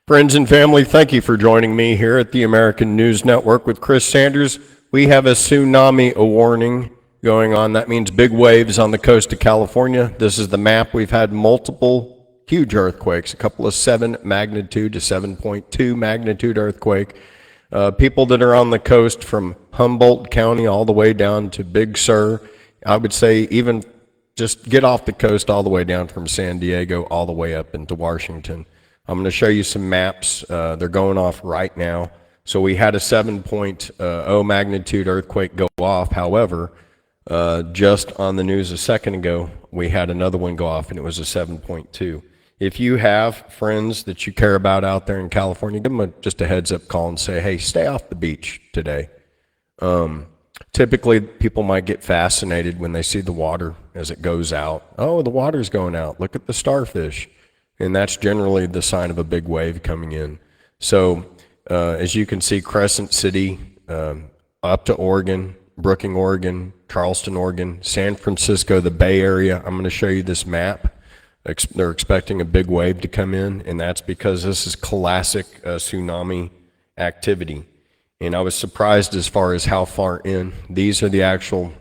Friends and family, thank you for joining me here at the American News Network with Chris Sanders. We have a tsunami warning going on. That means big waves on the coast of California. This is the map. We've had multiple huge earthquakes, a couple of 7 magnitude to 7.2 magnitude earthquake. People that are on the coast from Humboldt County all the way down to Big Sur, I would say even just get off the coast all the way down from San Diego all the way up into Washington. I'm going to show you some maps. They're going off right now. So we had a 7.0 magnitude earthquake go off. However, just on the news a second ago, we had another one go off, and it was a 7.2. If you have friends that you care about out there in California, give them just a heads-up call and say, hey, stay off the beach today. Typically, people might get fascinated when they see the water as it goes out. Oh, the water's going out. Look at the starfish. And that's generally the sign of a big wave coming in. So as you can see, Crescent City, up to Oregon, Brookings, Oregon, Charleston, Oregon, San Francisco, the Bay Area. I'm going to show you this map. They're expecting a big wave to come in, and that's because this is classic tsunami activity. And I was surprised as far as how far in. These are the actual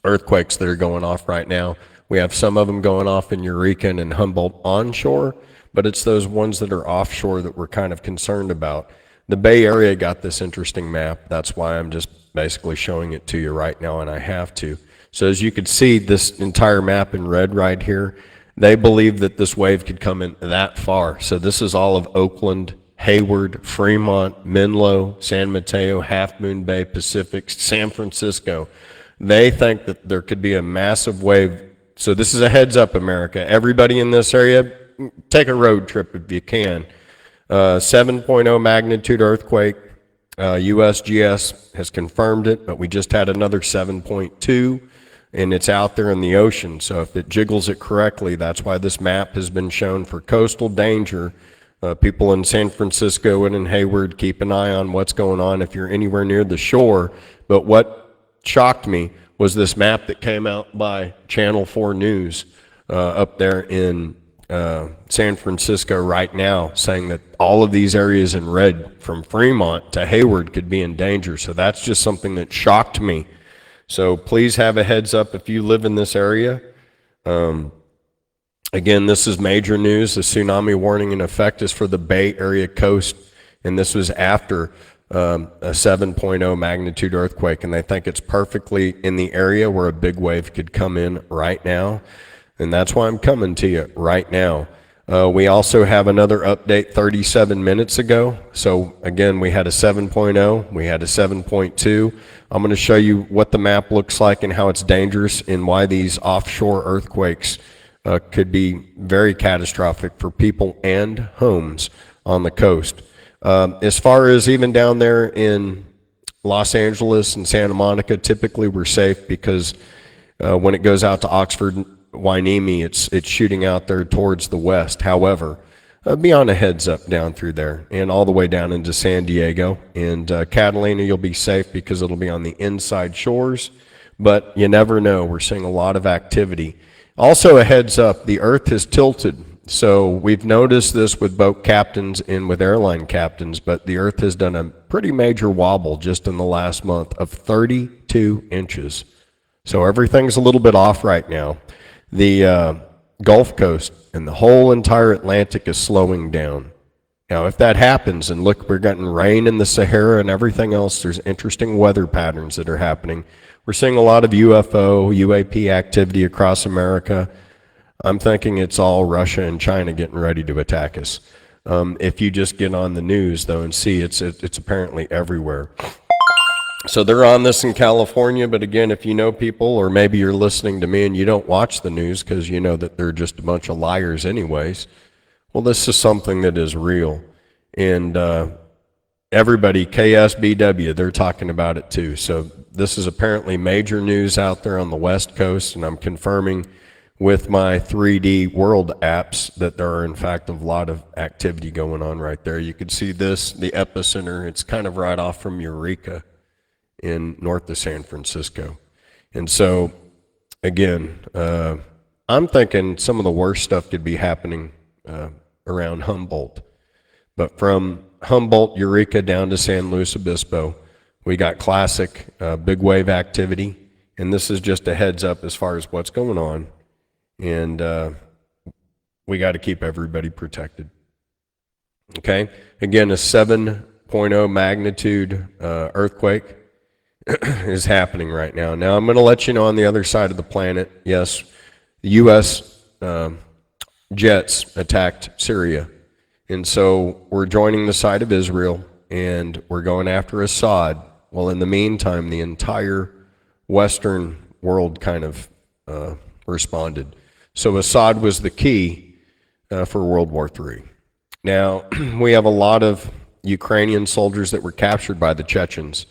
earthquakes that are going off right now. We have some of them going off in Eureka and in Humboldt onshore, but it's those ones that are offshore that we're kind of concerned about. The Bay Area got this interesting map. That's why I'm just basically showing it to you right now, and I have to. So as you can see, this entire map in red right here, they believe that this wave could come in that far. So this is all of Oakland, Hayward, Fremont, Menlo, San Mateo, Half Moon Bay, Pacific, San Francisco. They think that there could be a massive wave. So this is a heads up, America. Everybody in this area, take a road trip if you can. 7.0 magnitude earthquake. USGS has confirmed it, but we just had another 7.2, and it's out there in the ocean. So if it jiggles it correctly, that's why this map has been shown for coastal danger. People in San Francisco and in Hayward, keep an eye on what's going on if you're anywhere near the shore. But what shocked me was this map that came out by Channel 4 News up there in San Francisco right now, saying that all of these areas in red from Fremont to Hayward could be in danger. So that's just something that shocked me. So please have a heads up if you live in this area. Again, this is major news. The tsunami warning in effect is for the Bay Area coast, and this was after a 7.0 magnitude earthquake, and they think it's perfectly in the area where a big wave could come in right now, and that's why I'm coming to you right now. We also have another update 37 minutes ago. So again, we had a 7.0, we had a 7.2. I'm going to show you what the map looks like and how it's dangerous and why these offshore earthquakes could be very catastrophic for people and homes on the coast. As far as even down there in Los Angeles and Santa Monica, typically we're safe because when it goes out to Oxford, Hueneme, it's shooting out there towards the west. However, be on a heads up down through there and all the way down into San Diego. And Catalina, you'll be safe because it'll be on the inside shores, but you never know. We're seeing a lot of activity. Also a heads up, the earth has tilted. So we've noticed this with boat captains and with airline captains, but the earth has done a pretty major wobble just in the last month of 32 inches. So everything's a little bit off right now. The Gulf Coast and the whole entire Atlantic is slowing down. Now, if that happens, and look, we're getting rain in the Sahara and everything else, there's interesting weather patterns that are happening. We're seeing a lot of UFO, UAP activity across America. I'm thinking it's all Russia and China getting ready to attack us. If you just get on the news, though, and see it's apparently everywhere. So they're on this in California, but again, if you know people, or maybe you're listening to me and you don't watch the news because you know that they're just a bunch of liars anyways, well, this is something that is real. And everybody, KSBW, they're talking about it too. So this is apparently major news out there on the West Coast, and I'm confirming with my 3D world apps that there are in fact a lot of activity going on right there. You can see this, the epicenter, it's kind of right off from Eureka in north of San Francisco. And so again, I'm thinking some of the worst stuff could be happening around Humboldt. But from Humboldt, Eureka down to San Luis Obispo, we got classic big wave activity. And this is just a heads up as far as what's going on. And we got to keep everybody protected. Okay? Again, a 7.0 magnitude earthquake is happening right now. Now, I'm going to let you know on the other side of the planet, yes, the U.S. Jets attacked Syria. And so we're joining the side of Israel, and we're going after Assad. Well, in the meantime, the entire Western world kind of responded. So Assad was the key for World War III. Now, we have a lot of Ukrainian soldiers that were captured by the Chechens.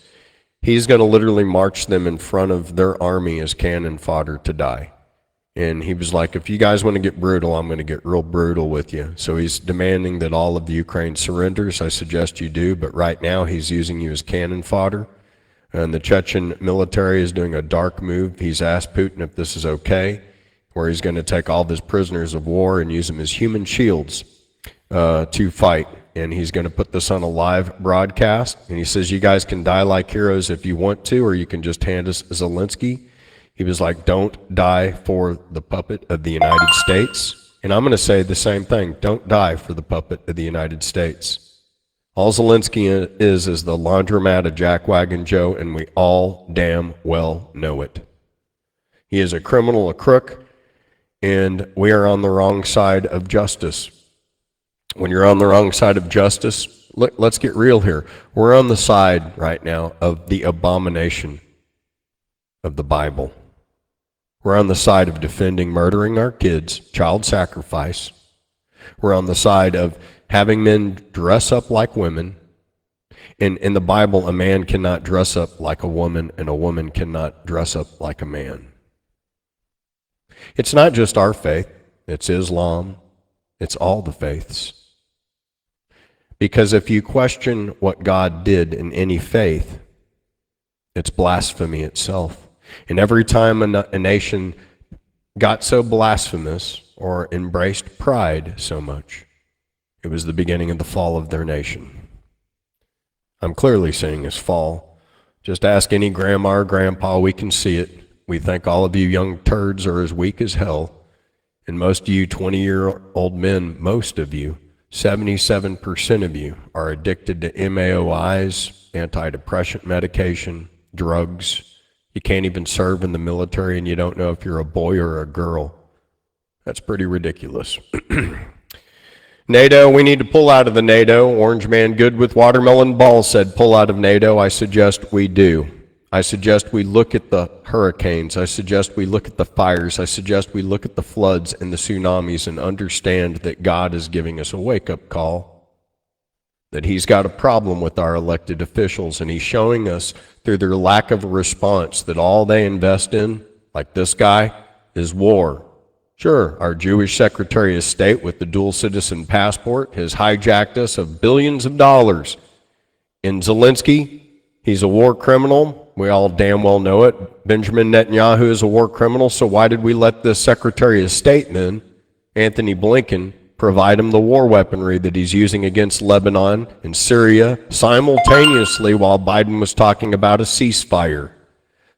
He's going to literally march them in front of their army as cannon fodder to die. And he was like, if you guys want to get brutal, I'm going to get real brutal with you. So he's demanding that all of Ukraine surrenders. I suggest you do, but right now he's using you as cannon fodder. And the Chechen military is doing a dark move. He's asked Putin if this is okay, where he's going to take all of his prisoners of war and use them as human shields to fight. And he's going to put this on a live broadcast. And he says, you guys can die like heroes if you want to, or you can just hand us Zelensky. He was like, don't die for the puppet of the United States. And I'm going to say the same thing. Don't die for the puppet of the United States. All Zelensky is the laundromat of Jackwagon Joe, and we all damn well know it. He is a criminal, a crook, and we are on the wrong side of justice. When you're on the wrong side of justice, let's get real here. We're on the side right now of the abomination of the Bible. We're on the side of defending murdering our kids, child sacrifice. We're on the side of having men dress up like women. In the Bible, a man cannot dress up like a woman, and a woman cannot dress up like a man. It's not just our faith. It's Islam. It's all the faiths. Because if you question what God did in any faith, it's blasphemy itself. And every time a nation got so blasphemous or embraced pride so much, it was the beginning of the fall of their nation. I'm clearly seeing this fall. Just ask any grandma or grandpa, we can see it. We think all of you young turds are as weak as hell. And most of you 20-year-old men, most of you, 77% of you are addicted to MAOIs, antidepressant medication, drugs. You can't even serve in the military, and you don't know if you're a boy or a girl. That's pretty ridiculous. NATO, we need to pull out of the NATO. Orange Man Good with Watermelon Ball said pull out of NATO. I suggest we do. I suggest we look at the hurricanes. I suggest we look at the fires. I suggest we look at the floods and the tsunamis and understand that God is giving us a wake-up call, that he's got a problem with our elected officials, and he's showing us through their lack of a response that all they invest in, like this guy, is war. Sure, our Jewish Secretary of State with the dual citizen passport has hijacked us of billions of dollars. And Zelensky, he's a war criminal. We all damn well know it. Benjamin Netanyahu is a war criminal, so why did we let the Secretary of State then, Anthony Blinken, provide him the war weaponry that he's using against Lebanon and Syria simultaneously while Biden was talking about a ceasefire?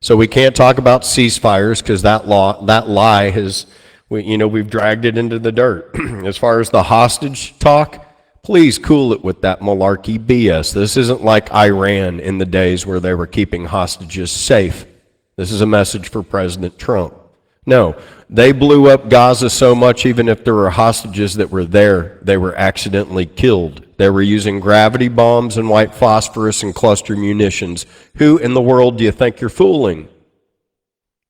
So we can't talk about ceasefires because that lie has, we've dragged it into the dirt. As far as the hostage talk, please cool it with that malarkey BS. This isn't like Iran in the days where they were keeping hostages safe. This is a message for President Trump. No, they blew up Gaza so much, even if there were hostages that were there, they were accidentally killed. They were using gravity bombs and white phosphorus and cluster munitions. Who in the world do you think you're fooling?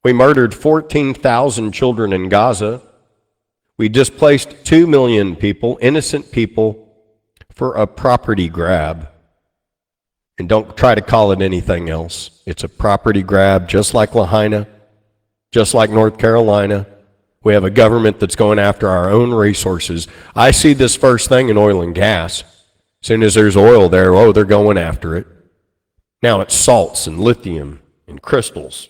We murdered 14,000 children in Gaza. We displaced 2 million people, innocent people, for a property grab. And don't try to call it anything else. It's a property grab, just like Lahaina, just like North Carolina. We have a government that's going after our own resources. I see this first thing in oil and gas. As soon as there's oil there, they're going after it. Now it's salts and lithium and crystals.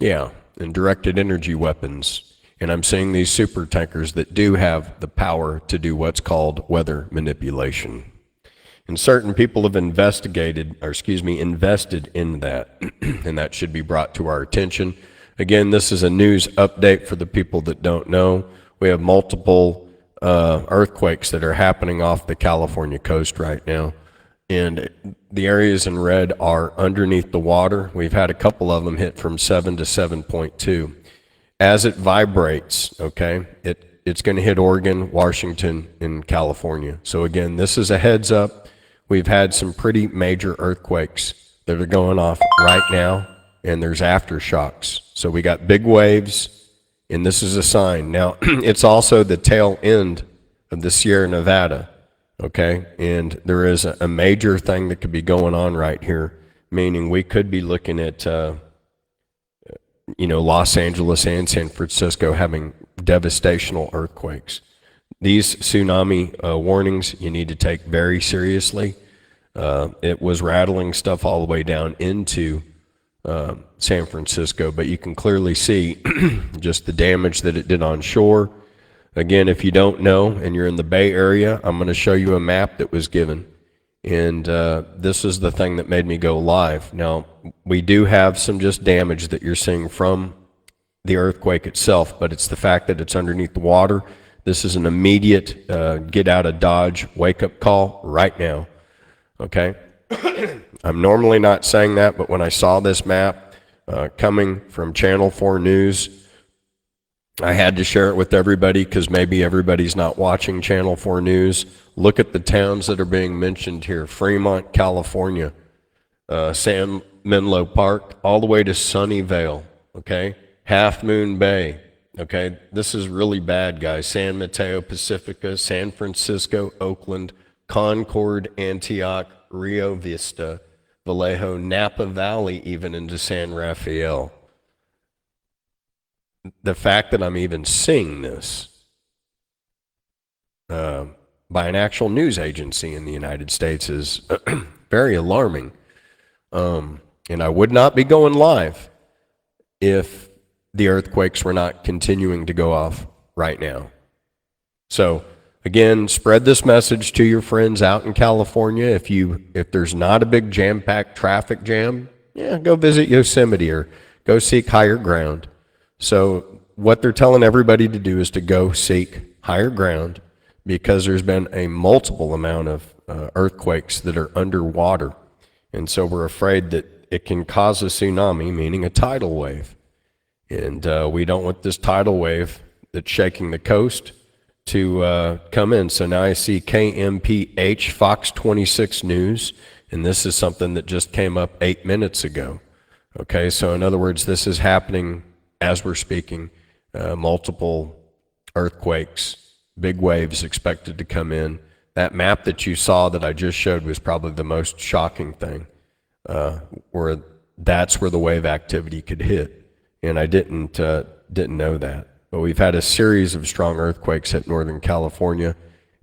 Yeah, and directed energy weapons. And I'm seeing these super tankers that do have the power to do what's called weather manipulation. And certain people have invested in that, and that should be brought to our attention. Again, this is a news update for the people that don't know. We have multiple earthquakes that are happening off the California coast right now. And the areas in red are underneath the water. We've had a couple of them hit from 7 to 7.2. As it vibrates, okay, it's going to hit Oregon, Washington, and California. So again, this is a heads up. We've had some pretty major earthquakes that are going off right now, and there's aftershocks. So we got big waves, and this is a sign. Now, it's also the tail end of the Sierra Nevada, okay? And there is a major thing that could be going on right here, meaning we could be looking at, Los Angeles and San Francisco having devastational earthquakes. These tsunami warnings you need to take very seriously. It was rattling stuff all the way down into San Francisco, but you can clearly see just the damage that it did on shore. Again, if you don't know and you're in the Bay Area, I'm going to show you a map that was given. And this is the thing that made me go live. Now, we do have some just damage that you're seeing from the earthquake itself, but it's the fact that it's underneath the water. This is an immediate get out of Dodge wake-up call right now, okay? I'm normally not saying that, but when I saw this map coming from Channel 4 News, I had to share it with everybody because maybe everybody's not watching Channel 4 News. Look at the towns that are being mentioned here. Fremont, California, San Menlo Park, all the way to Sunnyvale, okay? Half Moon Bay, okay? This is really bad, guys. San Mateo, Pacifica, San Francisco, Oakland, Concord, Antioch, Rio Vista, Vallejo, Napa Valley, even into San Rafael. The fact that I'm even seeing this by an actual news agency in the United States is very alarming. And I would not be going live if the earthquakes were not continuing to go off right now. So again, spread this message to your friends out in California. If there's not a big jam-packed traffic jam, go visit Yosemite or go seek higher ground. So what they're telling everybody to do is to go seek higher ground because there's been a multiple amount of earthquakes that are underwater. And so we're afraid that it can cause a tsunami, meaning a tidal wave. And we don't want this tidal wave that's shaking the coast to come in. So now I see KMPH, Fox 26 News, and this is something that just came up 8 minutes ago. Okay, so in other words, this is happening as we're speaking. Multiple earthquakes, big waves expected to come in. That map that you saw that I just showed was probably the most shocking thing, where that's where the wave activity could hit. And I didn't know that. But we've had a series of strong earthquakes hit Northern California,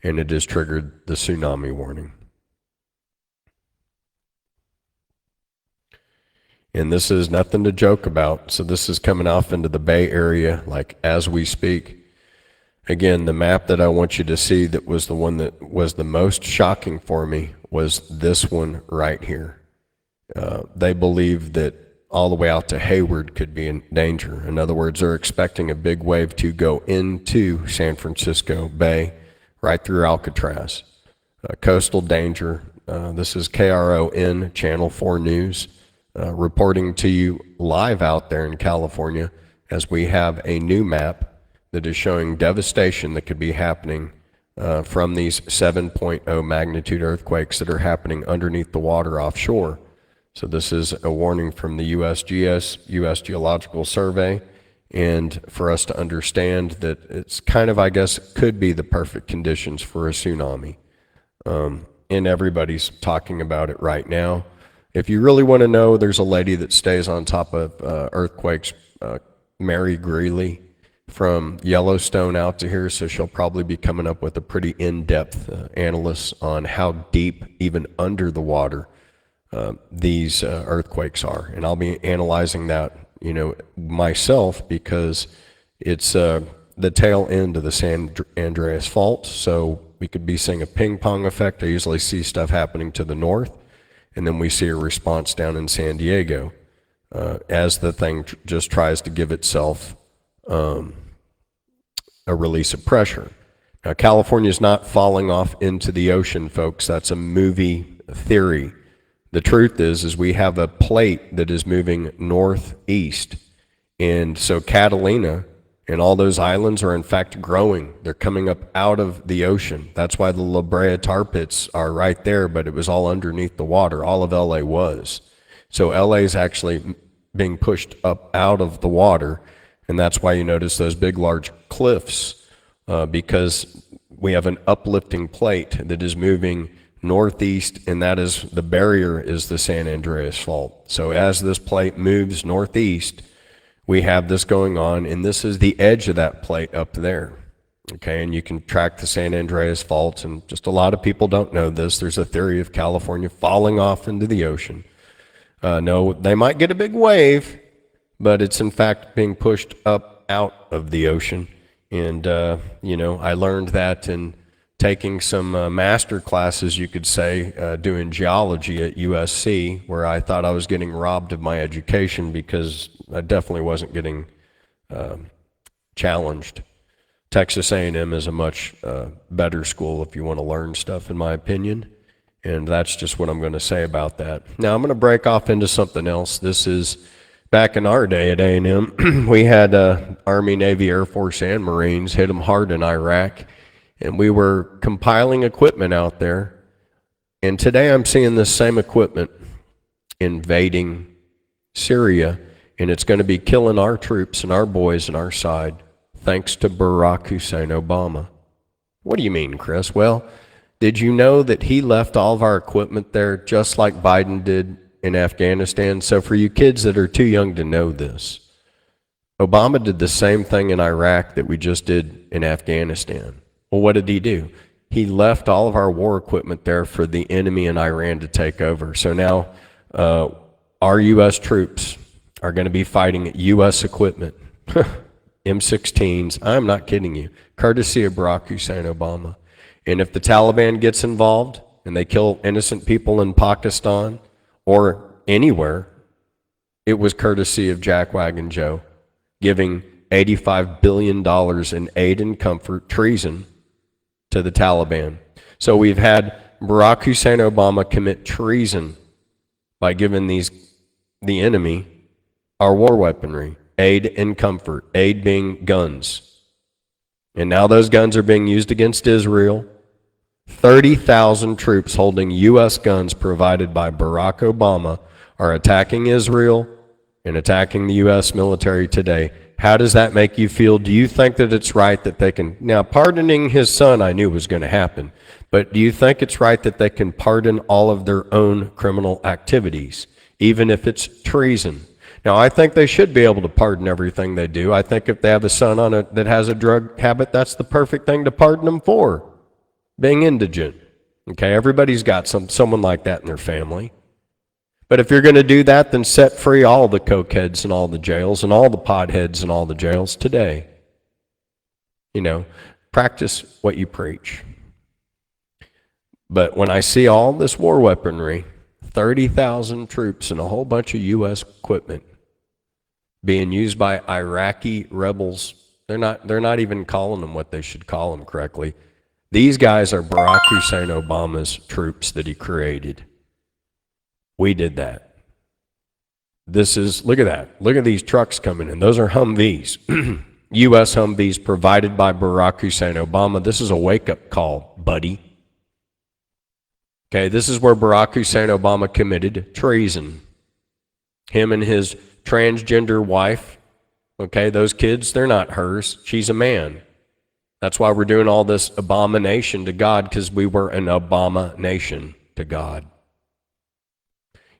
and it has triggered the tsunami warning. And this is nothing to joke about. So this is coming off into the Bay Area, like as we speak. Again, the map that I want you to see that was the one that was the most shocking for me was this one right here. They believe that all the way out to Hayward could be in danger. In other words, they're expecting a big wave to go into San Francisco Bay, right through Alcatraz. Coastal danger. This is KRON, Channel 4 News, reporting to you live out there in California as we have a new map that is showing devastation that could be happening from these 7.0 magnitude earthquakes that are happening underneath the water offshore. So this is a warning from the USGS, U.S. Geological Survey, and for us to understand that it's kind of, I guess, could be the perfect conditions for a tsunami. And everybody's talking about it right now. If you really want to know, there's a lady that stays on top of earthquakes, Mary Greeley, from Yellowstone out to here, so she'll probably be coming up with a pretty in-depth analysis on how deep, even under the water, these earthquakes are. And I'll be analyzing that, myself, because It's the tail end of the San Andreas Fault, so we could be seeing a ping pong effect. I usually see stuff happening to the north, and then we see a response down in San Diego as the thing just tries to give itself a release of pressure. Now, California is not falling off into the ocean, folks. That's a movie theory. The truth is we have a plate that is moving northeast, and so Catalina and all those islands are in fact growing. They're coming up out of the ocean. That's why the La Brea tar pits are right there, but it was all underneath the water. All of LA was. So LA is actually being pushed up out of the water, and that's why you notice those big, large cliffs, because we have an uplifting plate that is moving northeast, and that is the barrier is the San Andreas Fault. So as this plate moves northeast, we have this going on, and this is the edge of that plate up there. Okay, and you can track the San Andreas Fault, and just a lot of people don't know this. There's a theory of California falling off into the ocean. No, they might get a big wave, but it's in fact being pushed up out of the ocean. And, I learned that in taking some master classes, you could say, doing geology at USC, where I thought I was getting robbed of my education because I definitely wasn't getting challenged. Texas A&M is a much better school if you want to learn stuff, in my opinion. And that's just what I'm going to say about that. Now, I'm going to break off into something else. This is back in our day at A&M. We had Army, Navy, Air Force, and Marines hit them hard in Iraq. And we were compiling equipment out there. And today I'm seeing this same equipment invading Syria. And it's going to be killing our troops and our boys on our side, thanks to Barack Hussein Obama. What do you mean, Chris? Well, did you know that he left all of our equipment there just like Biden did in Afghanistan? So for you kids that are too young to know this, Obama did the same thing in Iraq that we just did in Afghanistan. Well, what did he do? He left all of our war equipment there for the enemy in Iran to take over. So now our U.S. troops are going to be fighting U.S. equipment, M16s. I'm not kidding you, courtesy of Barack Hussein Obama. And if the Taliban gets involved and they kill innocent people in Pakistan or anywhere, it was courtesy of Jackwagon Joe giving $85 billion in aid and comfort, treason, to the Taliban. So we've had Barack Hussein Obama commit treason by giving the enemy our war weaponry, aid and comfort, aid being guns. And now those guns are being used against Israel. 30,000 troops holding U.S. guns provided by Barack Obama are attacking Israel and attacking the U.S. military today. How does that make you feel? Do you think that it's right that they can, now pardoning his son I knew was going to happen, but do you think it's right that they can pardon all of their own criminal activities, even if it's treason? Now, I think they should be able to pardon everything they do. I think if they have a son that has a drug habit, that's the perfect thing to pardon them for, being indigent. Okay, everybody's got someone like that in their family. But if you're going to do that, then set free all the cokeheads in all the jails and all the potheads in all the jails today. Practice what you preach. But when I see all this war weaponry, 30,000 troops and a whole bunch of U.S. equipment being used by Iraqi rebels, they're not even calling them what they should call them correctly. These guys are Barack Hussein Obama's troops that he created. We did that. Look at that. Look at these trucks coming in. Those are Humvees. U.S. Humvees provided by Barack Hussein Obama. This is a wake-up call, buddy. Okay, this is where Barack Hussein Obama committed treason. Him and his transgender wife, okay, those kids, they're not hers. She's a man. That's why we're doing all this abomination to God, because we were an abomination to God.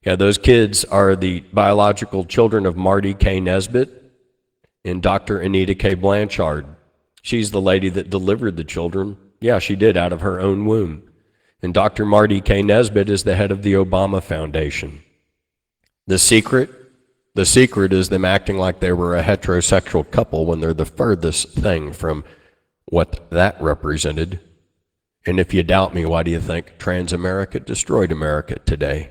Yeah, those kids are the biological children of Marty K. Nesbitt and Dr. Anita K. Blanchard. She's the lady that delivered the children. Yeah, she did, out of her own womb. And Dr. Marty K. Nesbitt is the head of the Obama Foundation. The secret The secret is them acting like they were a heterosexual couple when they're the furthest thing from what that represented. And if you doubt me, why do you think Transamerica destroyed America today?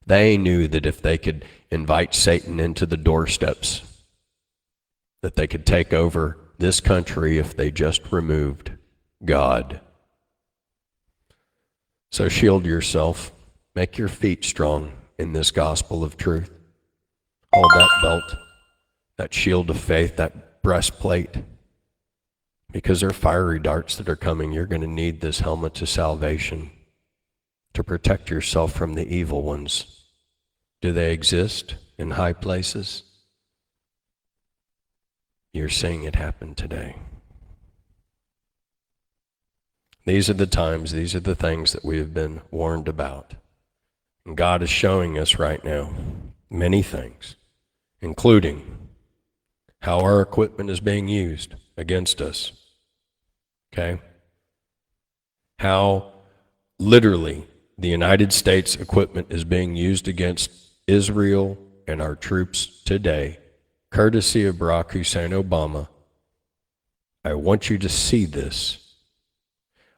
They knew that if they could invite Satan into the doorsteps, that they could take over this country if they just removed God. So shield yourself. Make your feet strong in this gospel of truth. Hold that belt, that shield of faith, that breastplate. Because there are fiery darts that are coming. You're going to need this helmet of salvation to protect yourself from the evil ones. Do they exist in high places? You're seeing it happen today. These are the times, these are the things that we have been warned about. And God is showing us right now many things, including how our equipment is being used against us. Okay? How literally the United States equipment is being used against Israel and our troops today, courtesy of Barack Hussein Obama. I want you to see this.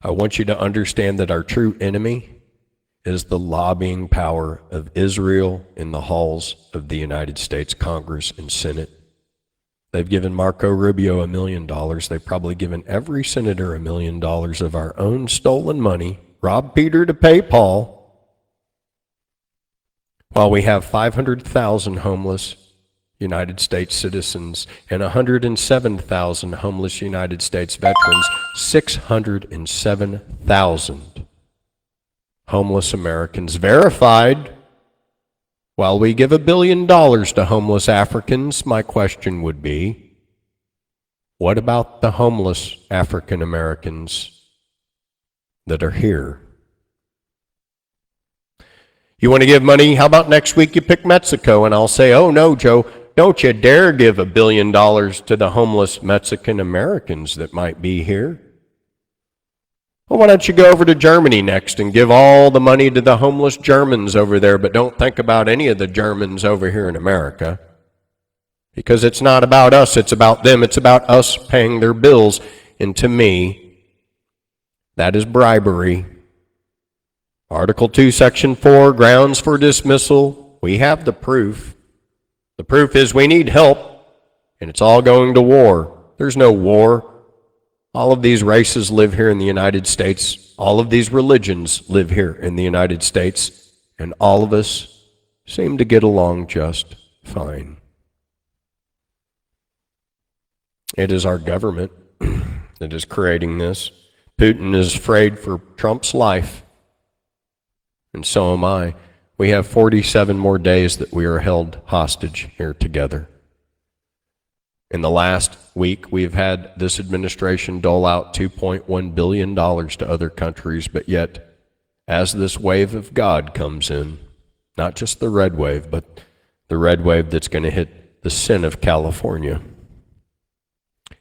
I want you to understand that our true enemy is the lobbying power of Israel in the halls of the United States Congress and Senate. They've given Marco Rubio $1 million. They've probably given every senator $1 million of our own stolen money, robbed Peter to pay Paul, while we have 500,000 homeless United States citizens and 107,000 homeless United States veterans, 607,000 homeless Americans verified. While we give $1 billion to homeless Africans, my question would be, what about the homeless African Americans that are here? You want to give money? How about next week you pick Mexico? And I'll say, oh no, Joe, don't you dare give $1 billion to the homeless Mexican Americans that might be here. Well, why don't you go over to Germany next and give all the money to the homeless Germans over there, but don't think about any of the Germans over here in America. Because it's not about us, it's about them. It's about us paying their bills. And to me, that is bribery. Article 2, Section 4, grounds for dismissal. We have the proof. The proof is we need help, and it's all going to war. There's no war. All of these races live here in the United States. All of these religions live here in the United States. And all of us seem to get along just fine. It is our government that is creating this. Putin is afraid for Trump's life. And so am I. We have 47 more days that we are held hostage here together. In the last week, we've had this administration dole out $2.1 billion to other countries, but yet, as this wave of God comes in, not just the red wave, but the red wave that's going to hit the sin of California,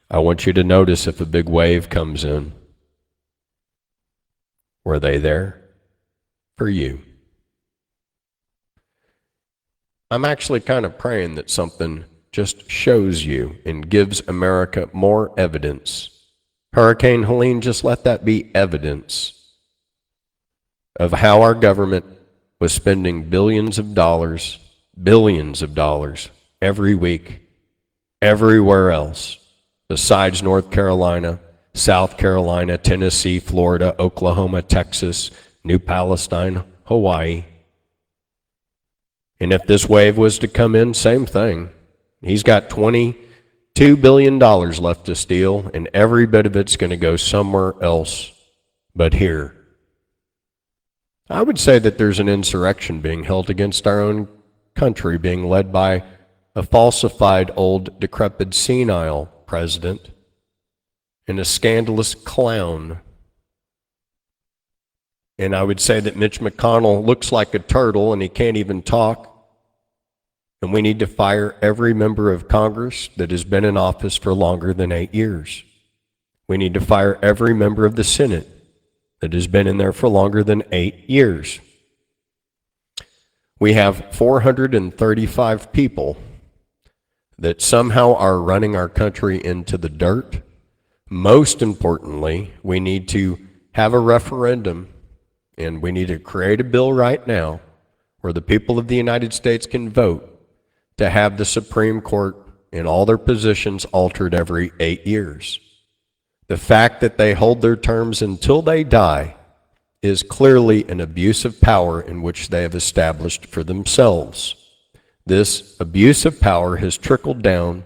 I want you to notice if a big wave comes in, were they there for you? I'm actually kind of praying that something just shows you and gives America more evidence. Hurricane Helene, just let that be evidence of how our government was spending billions of dollars every week, everywhere else, besides North Carolina, South Carolina, Tennessee, Florida, Oklahoma, Texas, New Palestine, Hawaii. And if this wave was to come in, same thing. He's got $22 billion left to steal, and every bit of it's going to go somewhere else but here. I would say that there's an insurrection being held against our own country, being led by a falsified, old, decrepit, senile president and a scandalous clown. And I would say that Mitch McConnell looks like a turtle and he can't even talk. And we need to fire every member of Congress that has been in office for longer than 8 years. We need to fire every member of the Senate that has been in there for longer than 8 years. We have 435 people that somehow are running our country into the dirt. Most importantly, we need to have a referendum, and we need to create a bill right now where the people of the United States can vote to have the Supreme Court in all their positions altered every 8 years. The fact that they hold their terms until they die is clearly an abuse of power in which they have established for themselves. This abuse of power has trickled down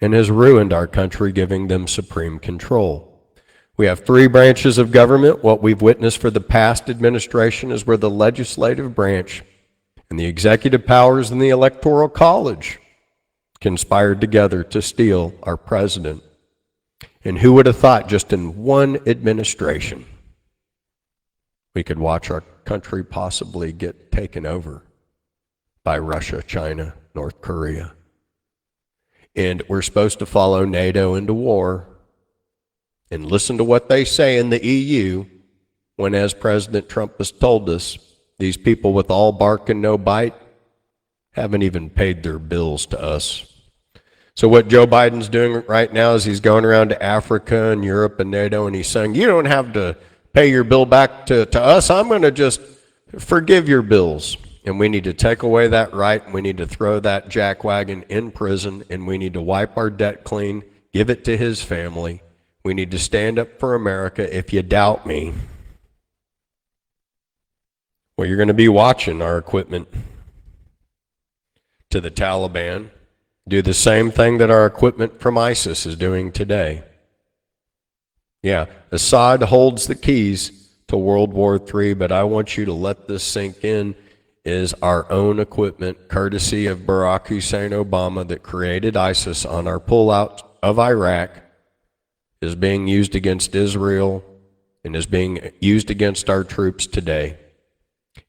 and has ruined our country, giving them supreme control. We have three branches of government. What we've witnessed for the past administration is where the legislative branch and the executive powers and the electoral college conspired together to steal our president. And who would have thought just in one administration we could watch our country possibly get taken over by Russia, China, North Korea? And we're supposed to follow NATO into war and listen to what they say in the EU when, as President Trump has told us, these people with all bark and no bite haven't even paid their bills to us. So what Joe Biden's doing right now is he's going around to Africa and Europe and NATO, and he's saying, you don't have to pay your bill back to us. I'm going to just forgive your bills. And we need to take away that right, and we need to throw that jackwagon in prison, and we need to wipe our debt clean, give it to his family. We need to stand up for America. If you doubt me, well, you're going to be watching our equipment to the Taliban do the same thing that our equipment from ISIS is doing today. Yeah, Assad holds the keys to World War III, but I want you to let this sink in, is our own equipment, courtesy of Barack Hussein Obama, that created ISIS on our pullout of Iraq, is being used against Israel and is being used against our troops today.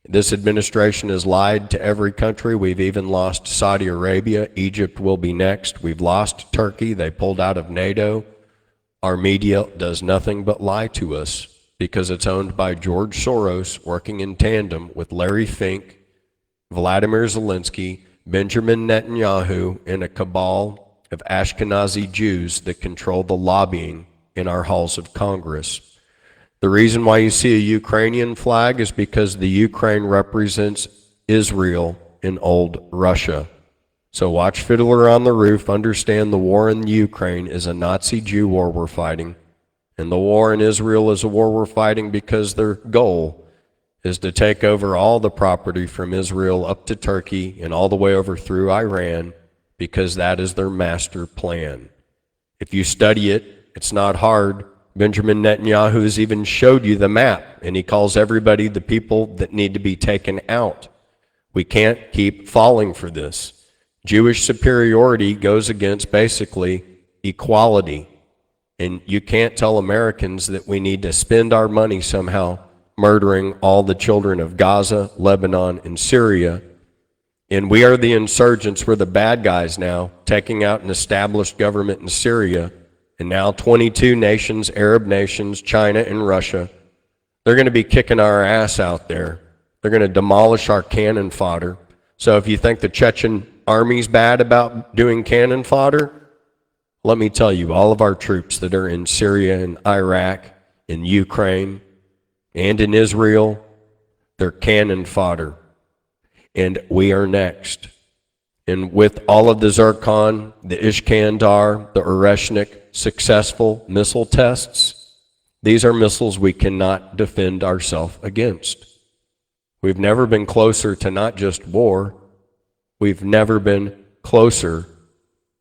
This administration has lied to every country. We've even lost Saudi Arabia. Egypt will be next. We've lost Turkey. They pulled out of NATO. Our media does nothing but lie to us because it's owned by George Soros, working in tandem with Larry Fink, Vladimir Zelensky, Benjamin Netanyahu, and a cabal of Ashkenazi Jews that control the lobbying in our halls of Congress. The reason why you see a Ukrainian flag is because the Ukraine represents Israel in old Russia. So watch Fiddler on the Roof, understand the war in Ukraine is a Nazi Jew war we're fighting, and the war in Israel is a war we're fighting because their goal is to take over all the property from Israel up to Turkey and all the way over through Iran, because that is their master plan. If you study it, it's not hard. Benjamin Netanyahu has even showed you the map, and he calls everybody the people that need to be taken out. We can't keep falling for this. Jewish superiority goes against basically equality, and you can't tell Americans that we need to spend our money somehow murdering all the children of Gaza, Lebanon, and Syria. And we are the insurgents. We're the bad guys now, taking out an established government in Syria. And now 22 nations, Arab nations, China and Russia, they're going to be kicking our ass out there. They're going to demolish our cannon fodder. So if you think the Chechen army's bad about doing cannon fodder, let me tell you, all of our troops that are in Syria and Iraq, in Ukraine, and in Israel, they're cannon fodder. And we are next. And with all of the Zircon, the Iskandar, the Oreshnik successful missile tests, these are missiles we cannot defend ourselves against. We've never been closer to not just war, we've never been closer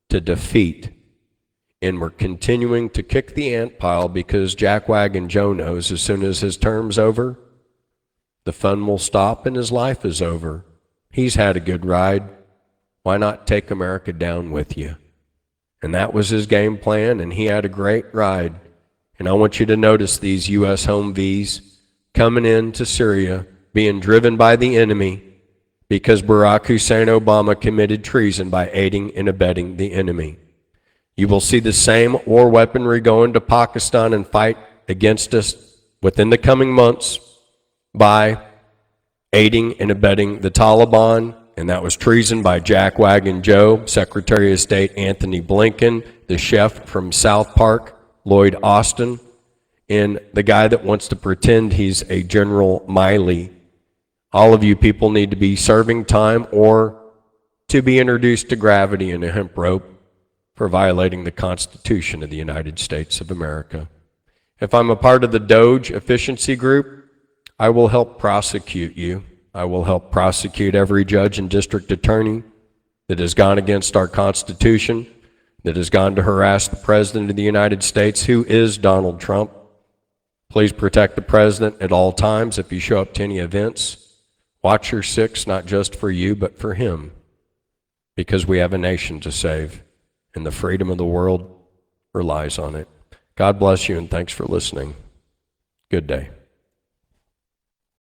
to defeat. And we're continuing to kick the ant pile because Jackwagon Joe knows as soon as his term's over, the fun will stop and his life is over. He's had a good ride. Why not take America down with you? And that was his game plan, and he had a great ride. And I want you to notice these U.S. Humvees coming into Syria, being driven by the enemy because Barack Hussein Obama committed treason by aiding and abetting the enemy. You will see the same war weaponry go into Pakistan and fight against us within the coming months by aiding and abetting the Taliban, and that was treason by Jackwagon Joe, Secretary of State Anthony Blinken, the chef from South Park, Lloyd Austin, and the guy that wants to pretend he's a General Miley. All of you people need to be serving time or to be introduced to gravity in a hemp rope for violating the Constitution of the United States of America. If I'm a part of the Doge efficiency group, I will help prosecute you. I will help prosecute every judge and district attorney that has gone against our Constitution, that has gone to harass the President of the United States, who is Donald Trump. Please protect the President at all times. If you show up to any events, watch your six, not just for you, but for him, because we have a nation to save, and the freedom of the world relies on it. God bless you, and thanks for listening. Good day.